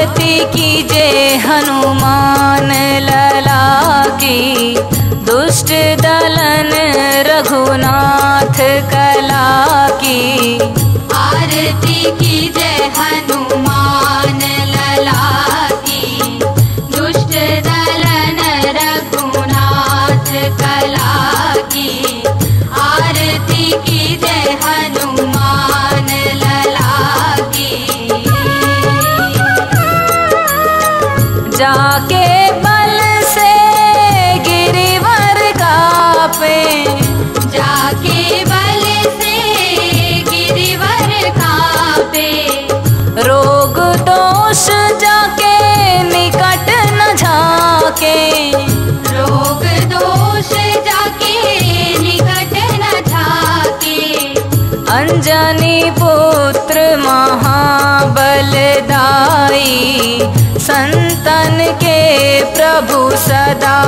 आरती कीजे हनुमान लला की, दुष्ट दलन रघुनाथ कला की। आरती कीजे हनुमान लला की, दुष्ट दलन रघुनाथ कला की। आरती कीजे हनुमान लला की। जाके बल से गिरिवर कापे, जाके बल से गिरिवर कापे। रोग दोष जाके निकट न झाके, रोग दोष जाके निकट न झाके। अंजनी पुत्र महाबलदाई, संतन के प्रभु सदा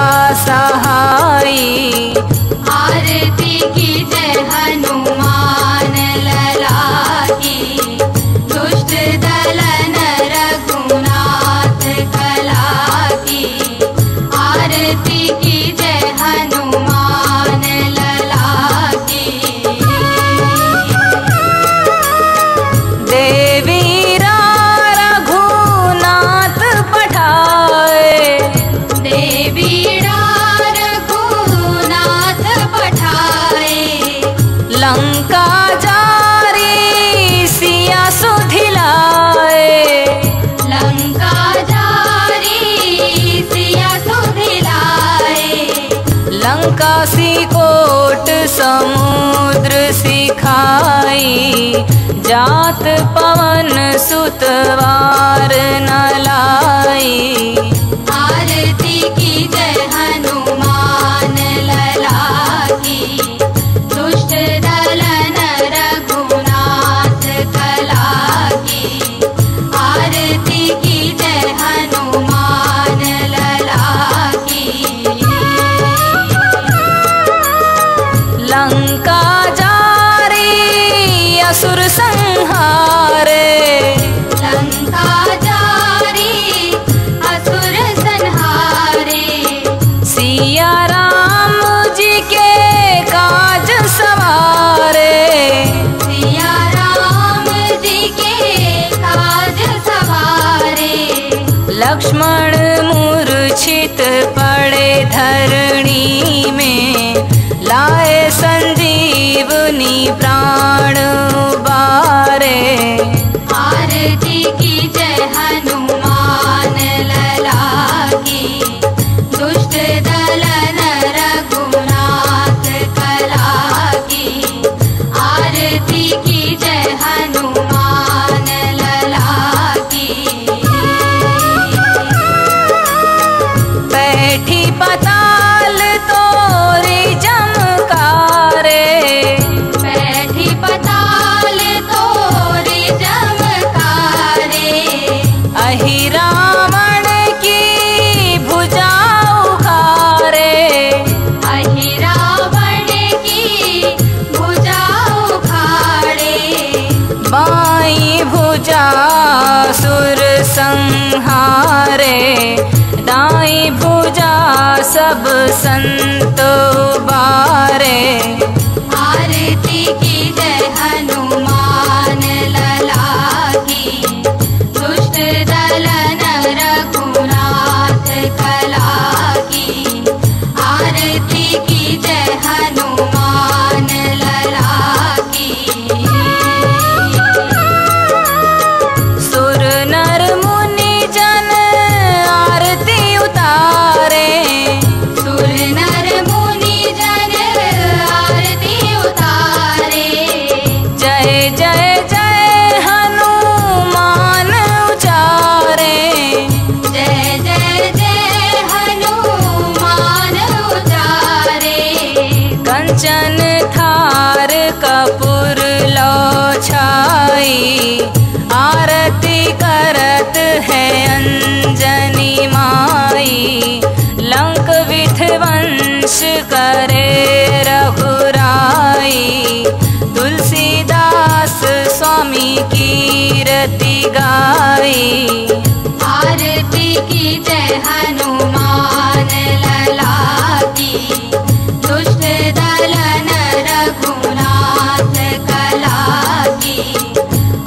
सहाई। आरती कीजे हनुमान लला की, दुष्ट दलन रघुनाथ कला की। आरती कीजे हनुमान लला की। देवीरा रघुनाथ पठाए, देवीरा रघुनाथ पठाए। लंका जारी सिया सुधिलाए, लंका जारी सिया सुधिलाए। लंका सिकोट समुद्र सिखाई, जात पवन सुतवार न लाई। आरती कीजे हनुमान लला की, दुष्ट दलन रघुनाथ कला की। आरती कीजे हनुमान लला की। लंका जारी असुर संहारे, लंका जारी असुर संहारे। सिया राम जी के काज सवारे, सिया राम जी के काज सवारे। लक्ष्मण मूर्छित पड़े धरणी में, लाए संजीवनी प्राण उबारे। आरती कीजे हनुमान लला की, दुष्ट दलन रघुनाथ कला की। आरती कीजे हनुमान लला की। बैठी पताल तोरी जमकारे, बैठी पताल तोरी जमकारे। अहि रावण की भुजा उखारे, अहि रावण की भुजा उखाड़े। बाई भुजा सुर संहारे, दाई भुजा सब संत बारे। आरती कीजे हनुमान लला की, दुष्ट दलन रघुनाथ कला की। आरती कीजे हनुमान लला की। सुर नर मुनि जन आरती उतारे, सुर नर मुनि जन आरती उतारे। जय जय जय हनुमान उचारे, जय जय जय हनुमान उचारे। कंचन थार कपूर लो छाई, आरती करत है अंजनी माई। लंक विध्वंस करे रघुराई, तुलसीदास स्वामी कीरति गाई। की जय हनुमान लला की, दुष्ट दलन रघुनाथ कला की।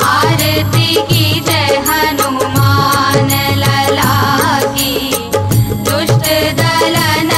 आरती की जय हनुमान लला की, दुष्ट दलन